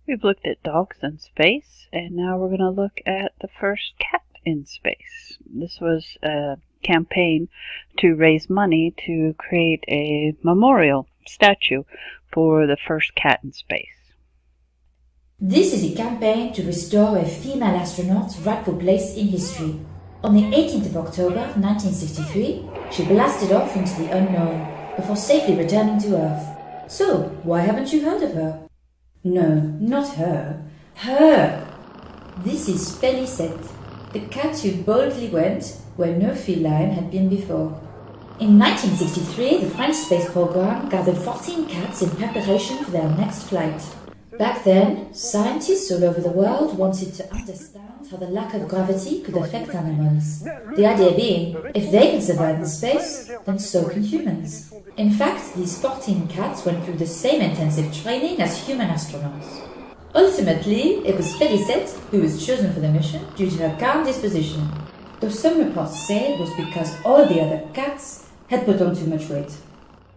We've looked at dogs in space, and now we're going to look at the first cat in space. This was a campaign to raise money to create a memorial statue for the first cat in space. This is a campaign to restore a female astronaut's rightful place in history. On the 18th of October 1963, she blasted off into the unknown before safely returning to Earth. So, why haven't you heard of her? No, not her. Her! This is Félicette, the cat who boldly went where no feline had been before. In 1963, the French space program gathered 14 cats in preparation for their next flight. Back then, scientists all over the world wanted to understand how the lack of gravity could affect animals. The idea being, if they can survive in space, then so can humans. In fact, these 14 cats went through the same intensive training as human astronauts. Ultimately, it was Félicette who was chosen for the mission due to her calm disposition, though some reports say it was because all the other cats had put on too much weight.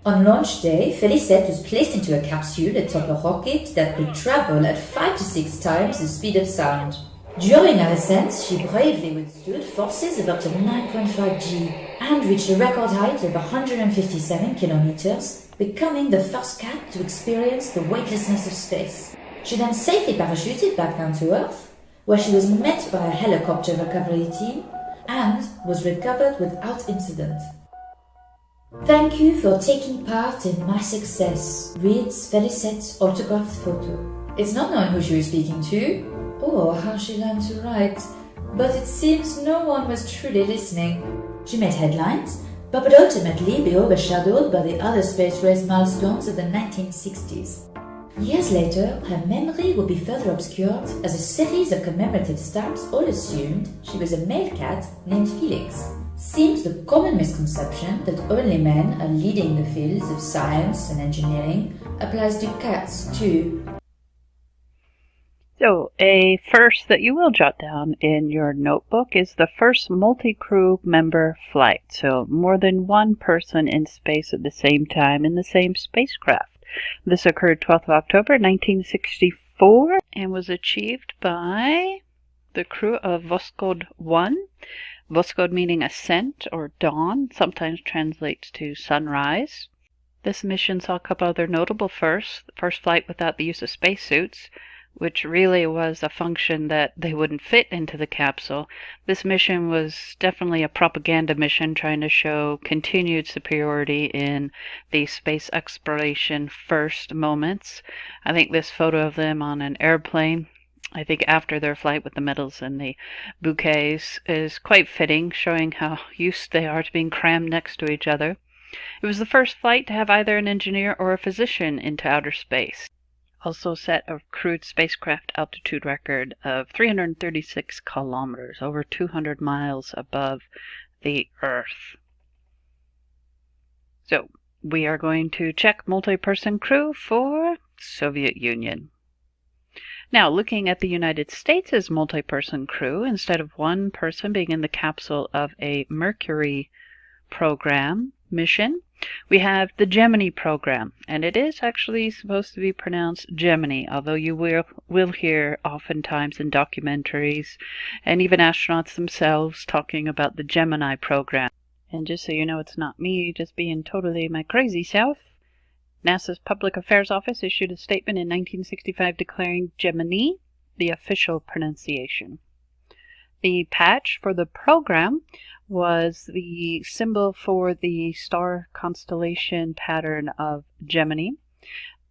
On launch day, Félicette was placed into a capsule atop a rocket that could travel at 5 to 6 times the speed of sound. During her ascent, she bravely withstood forces of up to 9.5 G and reached a record height of 157 kilometers, becoming the first cat to experience the weightlessness of space. She then safely parachuted back down to Earth, where she was met by a helicopter recovery team and was recovered without incident. Thank you for taking part in my success, reads Félicette's autographed photo. It's not known who she was speaking to, or how she learned to write, but it seems no one was truly listening. She made headlines, but would ultimately be overshadowed by the other space race milestones of the 1960s. Years later, her memory would be further obscured as a series of commemorative stamps all assumed she was a male cat named Felix. Seems the common misconception that only men are leading the fields of science and engineering applies to cats too. So, a first that you will jot down in your notebook is the first multi-crew member flight. So, more than one person in space at the same time in the same spacecraft. This occurred 12th of October 1964 and was achieved by the crew of Voskhod 1. Voskhod meaning ascent or dawn, sometimes translates to sunrise. This mission saw a couple other notable firsts. The first flight without the use of spacesuits, which really was a function that they wouldn't fit into the capsule. This mission was definitely a propaganda mission trying to show continued superiority in the space exploration first moments. I think this photo of them on an airplane, I think after their flight with the medals and the bouquets, is quite fitting, showing how used they are to being crammed next to each other. It was the first flight to have either an engineer or a physician into outer space. Also set a crewed spacecraft altitude record of 336 kilometers, over 200 miles above the Earth. So, we are going to check multi-person crew for Soviet Union. Now, looking at the United States' multi-person crew, instead of one person being in the capsule of a Mercury program mission, we have the Gemini program, and it is actually supposed to be pronounced Gemini, although you will hear oftentimes in documentaries and even astronauts themselves talking about the Gemini program. And just so you know, it's not me just being totally my crazy self. NASA's Public Affairs Office issued a statement in 1965 declaring Gemini the official pronunciation. The patch for the program was the symbol for the star constellation pattern of Gemini.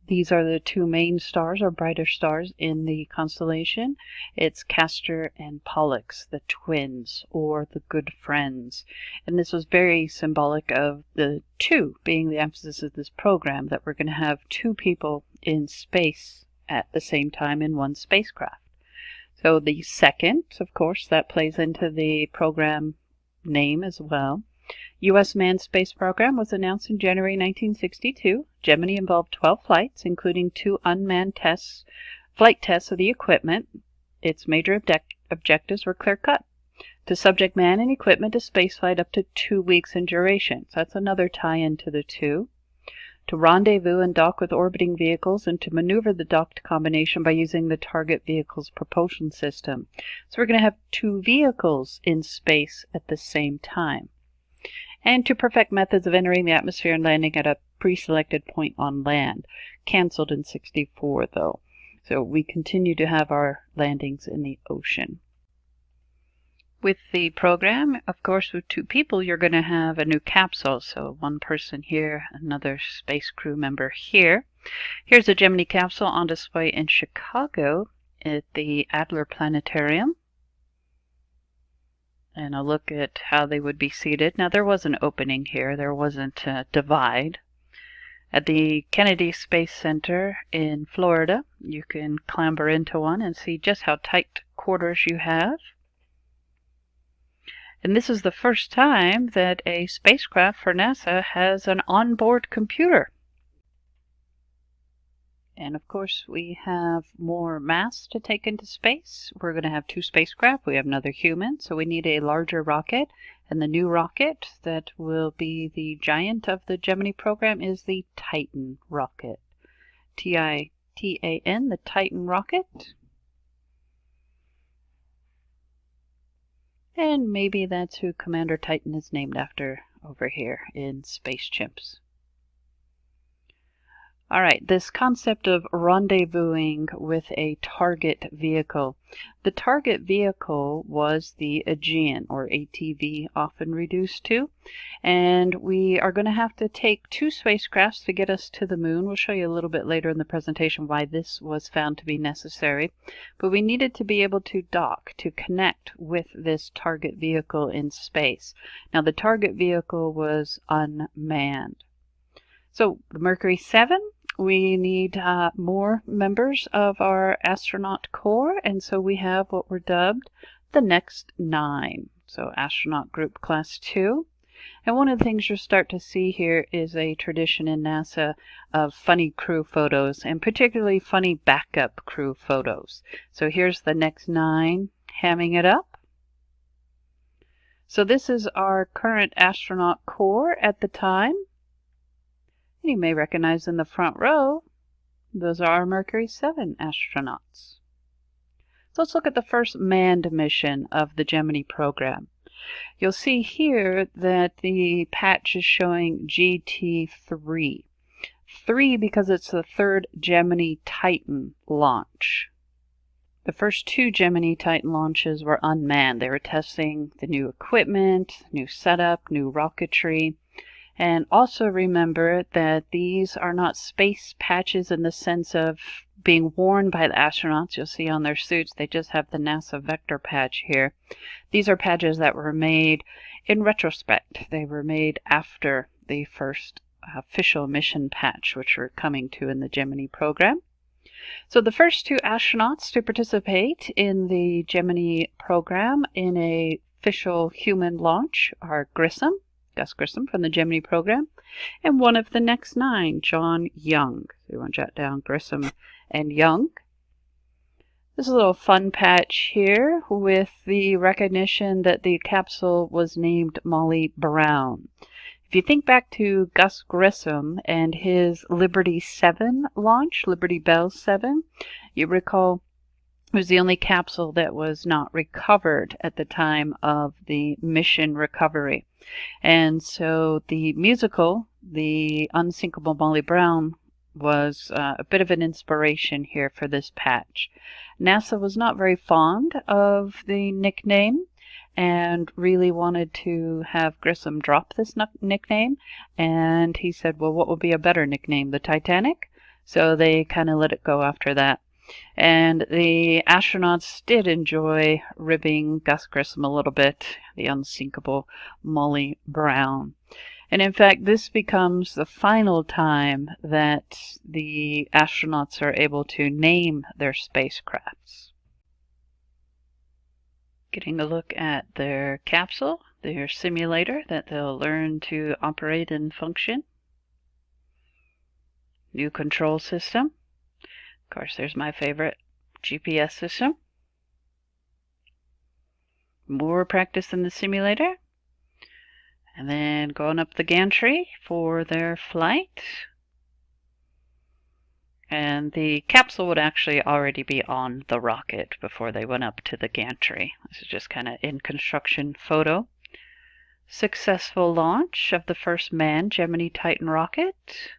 These are the two main stars, or brighter stars, in the constellation. It's Castor and Pollux, the twins, or the good friends. And this was very symbolic of the two being the emphasis of this program, that we're going to have two people in space at the same time in one spacecraft. So the second, of course, that plays into the program name as well. U.S. manned space program was announced in January 1962. Gemini involved 12 flights, including 2 unmanned flight tests of the equipment. Its major objectives were clear-cut: to subject man and equipment to spaceflight up to 2 weeks in duration. So that's another tie-in to the two. to rendezvous and dock with orbiting vehicles, and to maneuver the docked combination by using the target vehicle's propulsion system. So we're going to have two vehicles in space at the same time. And to perfect methods of entering the atmosphere and landing at a pre-selected point on land. Cancelled in 64 though. So we continue to have our landings in the ocean. With the program, of course, with two people, you're going to have a new capsule. So one person here, another space crew member here. Here's a Gemini capsule on display in Chicago at the Adler Planetarium. And a look at how they would be seated. Now there was an opening here, there wasn't a divide. At the Kennedy Space Center in Florida, you can clamber into one and see just how tight quarters you have. And this is the first time that a spacecraft for NASA has an onboard computer. And of course we have more mass to take into space. We're going to have two spacecraft. We have another human, so we need a larger rocket. And the new rocket that will be the giant of the Gemini program is the Titan rocket. T-I-T-A-N, the Titan rocket. And maybe that's who Commander Titan is named after over here in Space Chimps. All right, this concept of rendezvousing with a target vehicle. The target vehicle was the Agena, or ATV, often reduced to. And we are going to have to take two spacecrafts to get us to the moon. We'll show you a little bit later in the presentation why this was found to be necessary. But we needed to be able to dock, to connect with this target vehicle in space. Now, the target vehicle was unmanned. So, the Mercury 7. We need more members of our astronaut corps, and so we have what were dubbed the next 9. So astronaut group class 2. And one of the things you'll start to see here is a tradition in NASA of funny crew photos, and particularly funny backup crew photos. So here's the next 9 hamming it up. So this is our current astronaut corps at the time. You may recognize in the front row, those are our Mercury 7 astronauts. So let's look at the first manned mission of the Gemini program. You'll see here that the patch is showing GT3. 3 because it's the third Gemini Titan launch. The first 2 Gemini Titan launches were unmanned. They were testing the new equipment, new setup, new rocketry. And also remember that these are not space patches in the sense of being worn by the astronauts. You'll see on their suits, they just have the NASA vector patch here. These are patches that were made in retrospect. They were made after the first official mission patch, which we're coming to in the Gemini program. So the first 2 astronauts to participate in the Gemini program in a official human launch are Gus Grissom from the Gemini program, and one of the next 9, John Young. So you want to jot down Grissom and Young. This is a little fun patch here with the recognition that the capsule was named Molly Brown. If you think back to Gus Grissom and his Liberty 7 launch, Liberty Bell 7, you recall it was the only capsule that was not recovered at the time of the mission recovery. And so the musical, The Unsinkable Molly Brown, was a bit of an inspiration here for this patch. NASA was not very fond of the nickname and really wanted to have Grissom drop this nickname. And he said, well, what would be a better nickname? The Titanic? So they kind of let it go after that. And the astronauts did enjoy ribbing Gus Grissom a little bit, the unsinkable Molly Brown. And in fact, this becomes the final time that the astronauts are able to name their spacecrafts. Getting a look at their capsule, their simulator that they'll learn to operate and function. New control system. Of course, there's my favorite GPS system. More practice in the simulator. And then going up the gantry for their flight. And the capsule would actually already be on the rocket before they went up to the gantry. This is just kind of in construction photo. Successful launch of the first manned Gemini Titan rocket.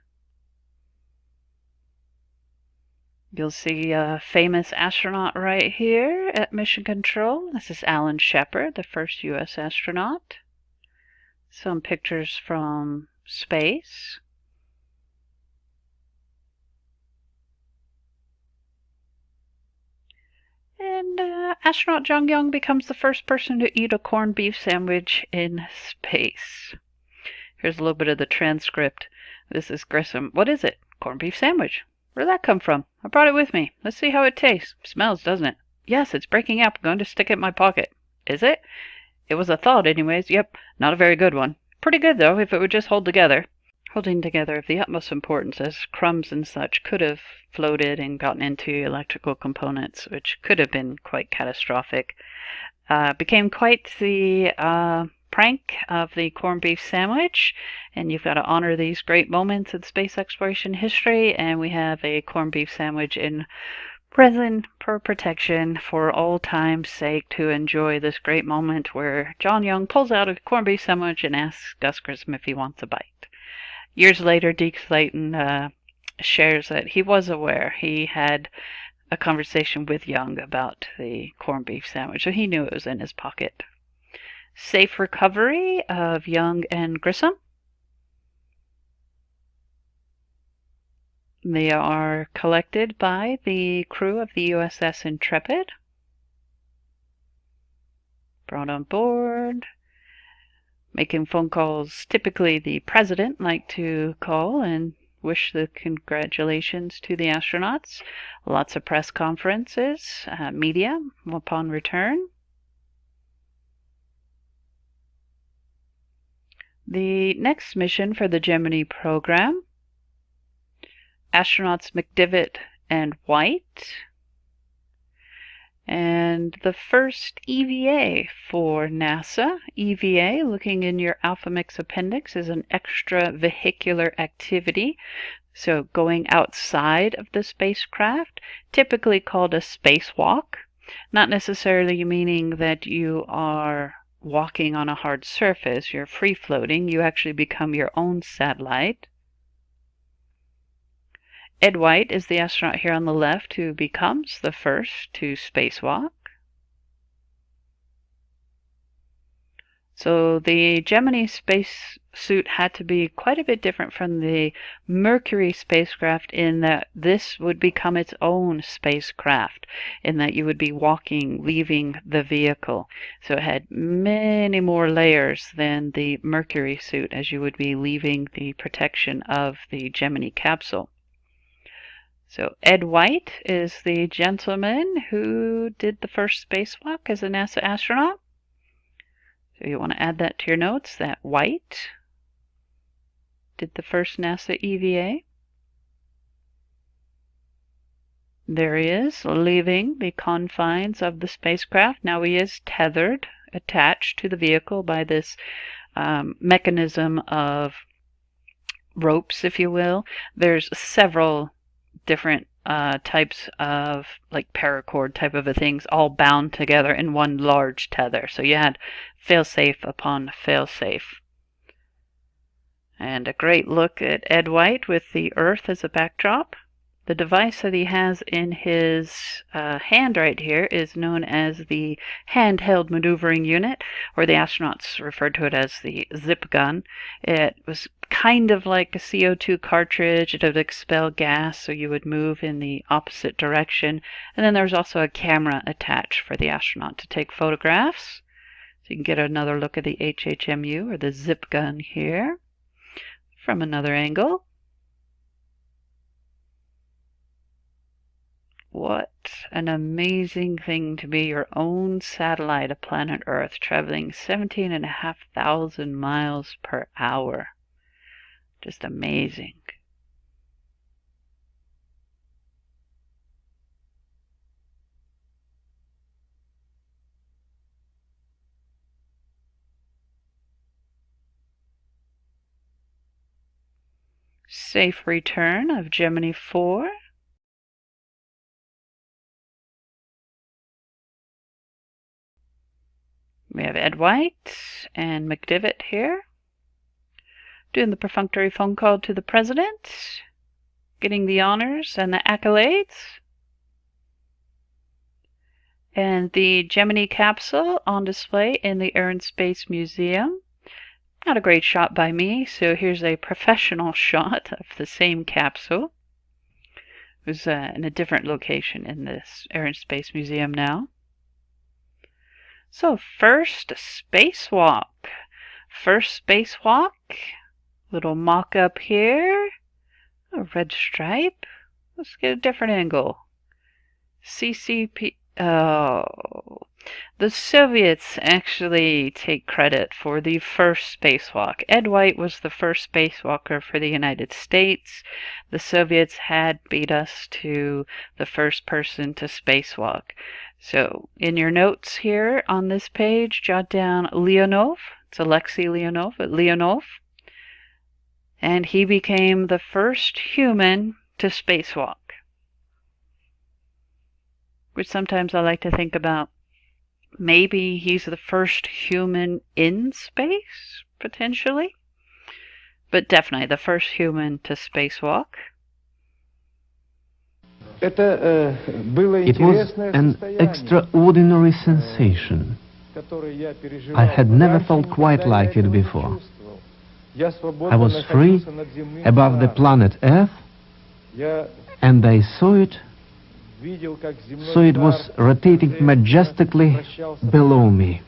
You'll see a famous astronaut right here at Mission Control. This is Alan Shepard, the first U.S. astronaut. Some pictures from space. And astronaut John Young becomes the first person to eat a corned beef sandwich in space. Here's a little bit of the transcript. This is Grissom. What is it? Corned beef sandwich. Where'd that come from? I brought it with me. Let's see how it tastes. Smells, doesn't it? Yes, it's breaking up. I'm going to stick it in my pocket. Is it? It was a thought anyways. Yep, not a very good one. Pretty good though, if it would just hold together. Holding together of the utmost importance, as crumbs and such could have floated and gotten into electrical components, which could have been quite catastrophic. Became quite the prank of the corned beef sandwich, and you've got to honor these great moments in space exploration history, and we have a corned beef sandwich in present for protection for all time's sake to enjoy this great moment where John Young pulls out a corned beef sandwich and asks Gus Grissom if he wants a bite. Years later, Deke Slayton shares that he was aware. He had a conversation with Young about the corned beef sandwich, so he knew it was in his pocket. Safe recovery of Young and Grissom. They are collected by the crew of the USS Intrepid. Brought on board. Making phone calls. Typically the president liked to call and wish the congratulations to the astronauts. Lots of press conferences, media upon return. The next mission for the Gemini program, astronauts McDivitt and White. And the first EVA for NASA. EVA, looking in your AlphaMix appendix, is an extravehicular activity. So going outside of the spacecraft, typically called a spacewalk. Not necessarily meaning that you are walking on a hard surface, you're free floating, you actually become your own satellite. Ed White is the astronaut here on the left who becomes the first to spacewalk. So the Gemini spacesuit had to be quite a bit different from the Mercury spacecraft in that this would become its own spacecraft, in that you would be walking, leaving the vehicle. So it had many more layers than the Mercury suit, as you would be leaving the protection of the Gemini capsule. So Ed White is the gentleman who did the first spacewalk as a NASA astronaut. So you want to add that to your notes, that White did the first NASA EVA. There he is, leaving the confines of the spacecraft. Now he is tethered, attached to the vehicle by this mechanism of ropes, if you will. There's several different types of like paracord type of things all bound together in one large tether. So you had failsafe upon failsafe. And a great look at Ed White with the Earth as a backdrop. The device that he has in his hand right here is known as the handheld maneuvering unit, or the astronauts referred to it as the zip gun. It was kind of like a CO2 cartridge. It would expel gas, so you would move in the opposite direction. And then there was also a camera attached for the astronaut to take photographs. So you can get another look at the HHMU, or the zip gun here, from another angle. What an amazing thing to be your own satellite of planet Earth, traveling 17,500 miles per hour. Just amazing. Safe return of Gemini 4. We have Ed White and McDivitt here, doing the perfunctory phone call to the president, getting the honors and the accolades. And the Gemini capsule on display in the Air and Space Museum. Not a great shot by me, so here's a professional shot of the same capsule. It was in a different location in this Air and Space Museum now. So first spacewalk. First spacewalk. Little mock-up here. A red stripe. Let's get a different angle. CCP. Oh, the Soviets actually take credit for the first spacewalk. Ed White was the first spacewalker for the United States. The Soviets had beat us to the first person to spacewalk. So in your notes here on this page, jot down Leonov. It's Alexei Leonov at Leonov. And he became the first human to spacewalk. Which sometimes I like to think about, maybe he's the first human in space, potentially. But definitely the first human to spacewalk. It was an extraordinary sensation. I had never felt quite like it before. I was free above the planet Earth, and I saw it. So it was rotating majestically below me.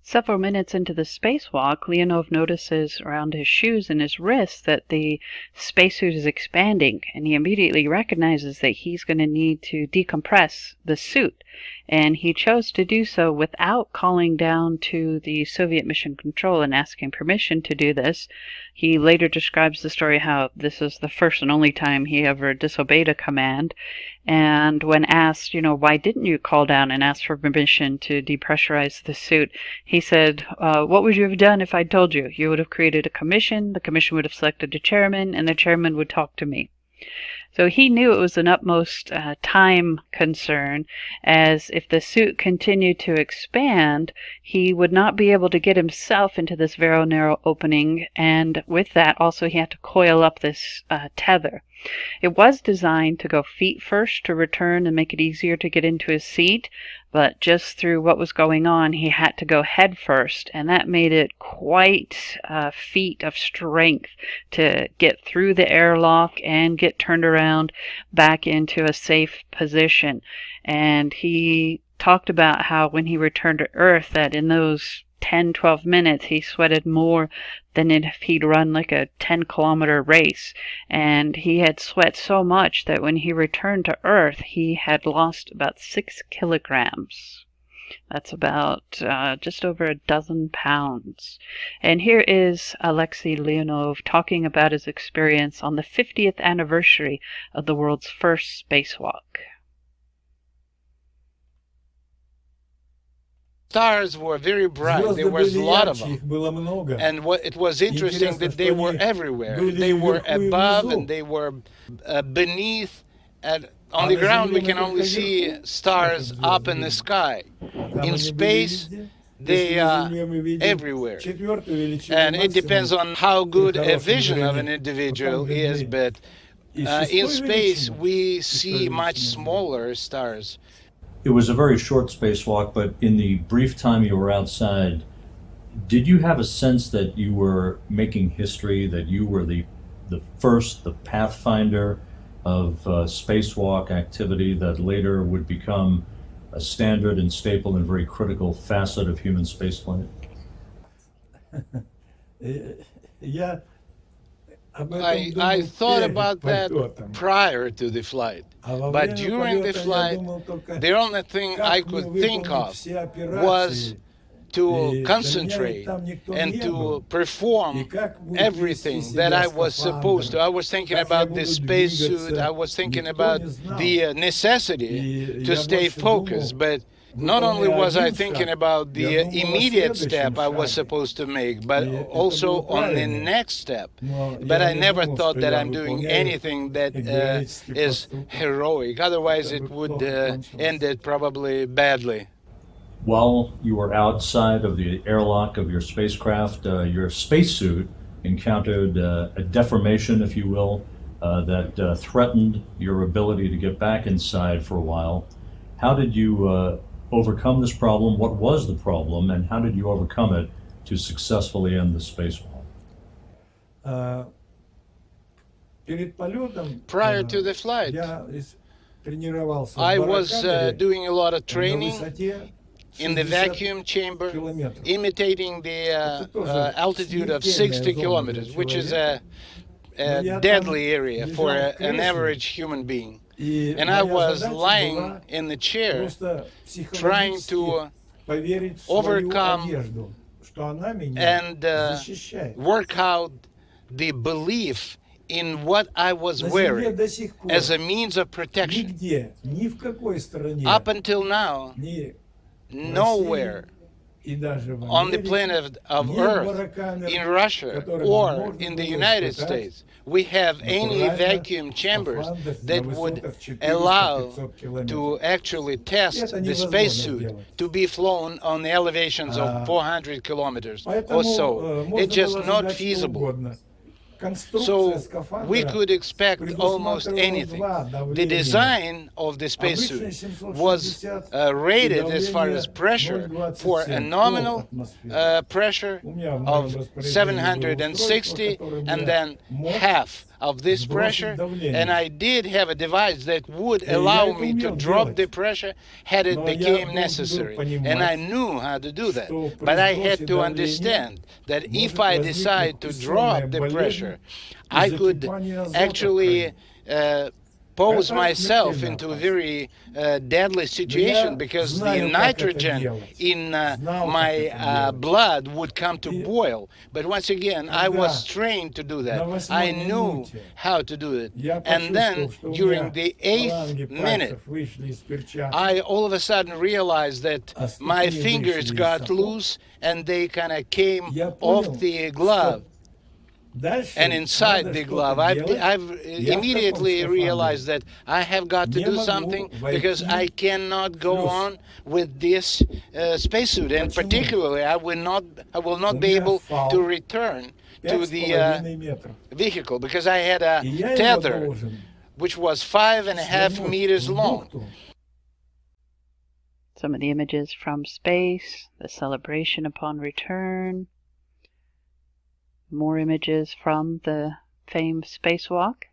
Several minutes into the spacewalk, Leonov notices around his shoes and his wrists that the spacesuit is expanding, and he immediately recognizes that he's going to need to decompress the suit. And he chose to do so without calling down to the Soviet Mission Control and asking permission to do this. He later describes the story how this is the first and only time he ever disobeyed a command. And when asked, why didn't you call down and ask for permission to depressurize the suit, he said, what would you have done if I'd told you? You would have created a commission, the commission would have selected a chairman, and the chairman would talk to me. So he knew it was an utmost time concern, as if the suit continued to expand, he would not be able to get himself into this very narrow opening, and with that also he had to coil up this tether. It was designed to go feet first to return and make it easier to get into his seat, but just through what was going on, he had to go head first, and that made it quite a feat of strength to get through the airlock and get turned around back into a safe position. And he talked about how when he returned to Earth, that in those 10-12 minutes he sweated more than if he'd run like a 10-kilometer race, and he had sweat so much that when he returned to Earth he had lost about 6 kilograms. That's about just over a dozen pounds. And here is Alexei Leonov talking about his experience on the 50th anniversary of the world's first spacewalk. Stars were very bright. There was a lot of them. And it was interesting that they were everywhere. They were above and they were beneath. And on the ground, we can only see stars up in the sky. In space, they are everywhere. And it depends on how good a vision of an individual is, but in space, we see much smaller stars. It was a very short spacewalk, but in the brief time you were outside, did you have a sense that you were making history, that you were the first, the pathfinder of spacewalk activity that later would become a standard and staple and very critical facet of human spaceflight? Yeah. I thought about that prior to the flight, but during the flight, the only thing I could think of was to concentrate and to perform everything that I was supposed to. I was thinking about the spacesuit, I was thinking about the necessity to stay focused, but Not only was I thinking about the immediate step I was supposed to make, but also on the next step. But I never thought that I'm doing anything that is heroic. Otherwise, it would end it probably badly. While you were outside of the airlock of your spacecraft, your spacesuit encountered a deformation, if you will, that threatened your ability to get back inside for a while. How did you overcome this problem? What was the problem, and how did you overcome it to successfully end the spacewalk? Prior to the flight, I was doing a lot of training in the vacuum chamber, imitating the altitude of 60 kilometers, which is a deadly area for an average human being. And I was lying in the chair trying to overcome and work out the belief in what I was wearing as a means of protection. Up until now, nowhere on the planet of Earth, in Russia or in the United States, we have any vacuum chambers that would allow to actually test the spacesuit to be flown on the elevations of 400 kilometers or so. It's just not feasible. So we could expect almost anything. The design of the spacesuit was rated as far as pressure for a nominal pressure of 760 and then half of this pressure, and I did have a device that would allow me to drop the pressure had it became necessary, and I knew how to do that. But I had to understand that if I decide to drop the pressure, I could actually pose myself into a very deadly situation, because the nitrogen in my blood would come to boil. But once again, I was trained to do that. I knew how to do it. And then during the 8th minute, I all of a sudden realized that my fingers got loose and they kind of came off the glove. And inside the glove, I've immediately realized that I have got to do something, because I cannot go on with this spacesuit, and particularly I will not be able to return to the vehicle, because I had a tether which was 5.5 meters long. Some of the images from space, the celebration upon return. More images from the famed spacewalk.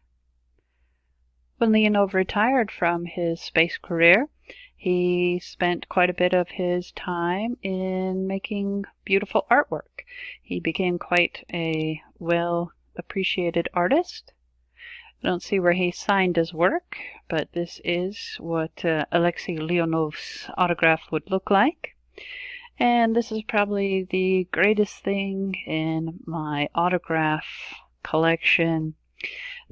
When Leonov retired from his space career, he spent quite a bit of his time in making beautiful artwork. He became quite a well-appreciated artist. I don't see where he signed his work, but this is what Alexei Leonov's autograph would look like. And this is probably the greatest thing in my autograph collection.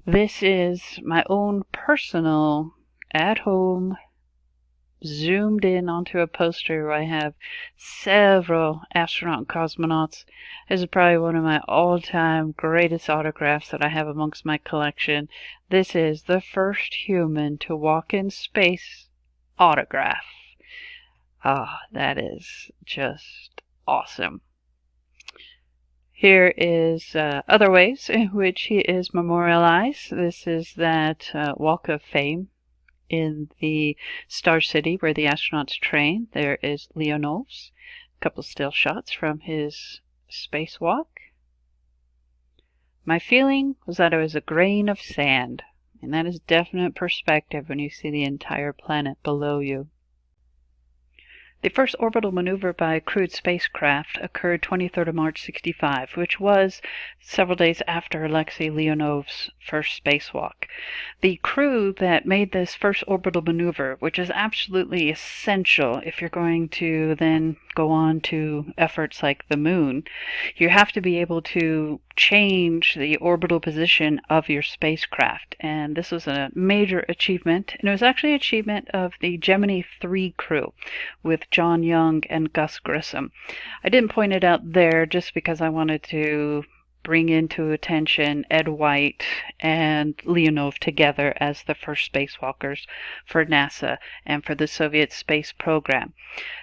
This is my own personal, at-home, zoomed in onto a poster where I have several astronaut and cosmonauts. This is probably one of my all-time greatest autographs that I have amongst my collection. This is the first human to walk in space autograph. Ah, that is just awesome. Here is other ways in which he is memorialized. This is that Walk of Fame in the Star City where the astronauts train. There is Leonov's. A couple still shots from his spacewalk. My feeling was that I was a grain of sand, and that is definite perspective when you see the entire planet below you. The first orbital maneuver by a crewed spacecraft occurred 23rd of March 65, which was several days after Alexei Leonov's first spacewalk. The crew that made this first orbital maneuver, which is absolutely essential if you're going to then go on to efforts like the moon, you have to be able to change the orbital position of your spacecraft. And this was a major achievement, and it was actually an achievement of the Gemini 3 crew with John Young and Gus Grissom. I didn't point it out there just because I wanted to bring into attention Ed White and Leonov together as the first spacewalkers for NASA and for the Soviet space program.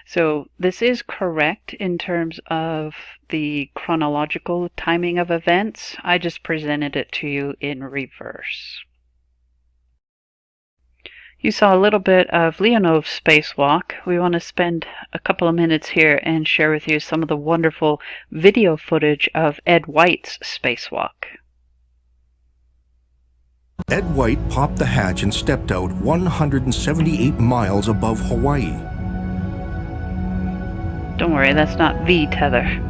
So this is correct in terms of the chronological timing of events. I just presented it to you in reverse. You saw a little bit of Leonov's spacewalk. We want to spend a couple of minutes here and share with you some of the wonderful video footage of Ed White's spacewalk. Ed White popped the hatch and stepped out 178 miles above Hawaii. Don't worry, that's not the tether.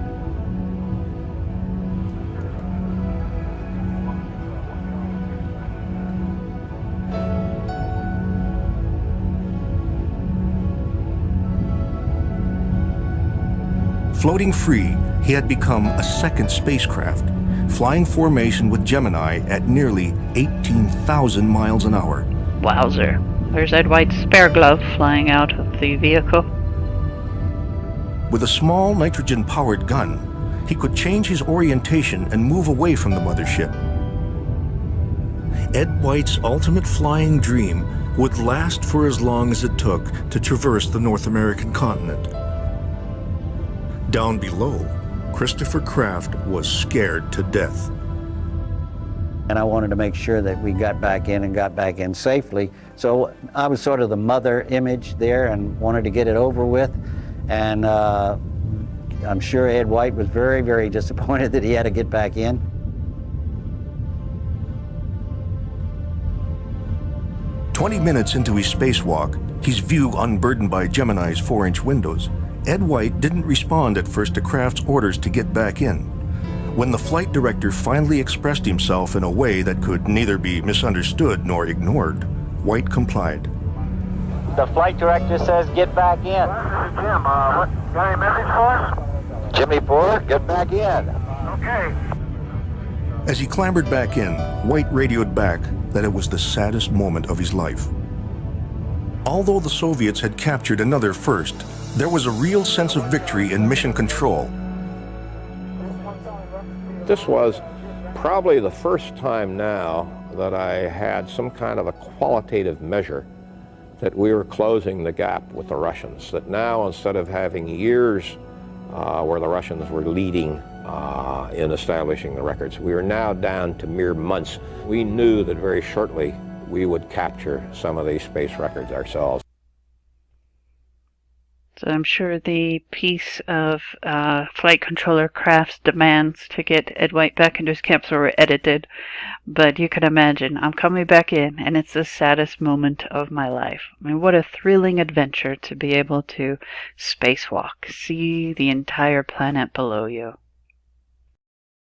Floating free, he had become a second spacecraft, flying formation with Gemini at nearly 18,000 miles an hour. Wowzer. There's Ed White's spare glove flying out of the vehicle. With a small nitrogen-powered gun, he could change his orientation and move away from the mothership. Ed White's ultimate flying dream would last for as long as it took to traverse the North American continent. Down below, Christopher Kraft was scared to death. And I wanted to make sure that we got back in and got back in safely. So I was sort of the mother image there and wanted to get it over with. And I'm sure Ed White was very, very disappointed that he had to get back in. "20 minutes into his spacewalk, his view unburdened by Gemini's 4-inch windows, Ed White didn't respond at first to Kraft's orders to get back in. When the flight director finally expressed himself in a way that could neither be misunderstood nor ignored, White complied. The flight director says get back in. Jim, got any message for us? Jimmy Porter, get back in. Okay. As he clambered back in, White radioed back that it was the saddest moment of his life. Although the Soviets had captured another first, there was a real sense of victory in mission control. This was probably the first time now that I had some kind of a qualitative measure that we were closing the gap with the Russians, that now instead of having years where the Russians were leading in establishing the records, we are now down to mere months. We knew that very shortly we would capture some of these space records ourselves. So I'm sure the piece of flight controller Kraft's demands to get Ed White back into his capsule were edited, but you can imagine, I'm coming back in and it's the saddest moment of my life. I mean, what a thrilling adventure to be able to spacewalk, see the entire planet below you.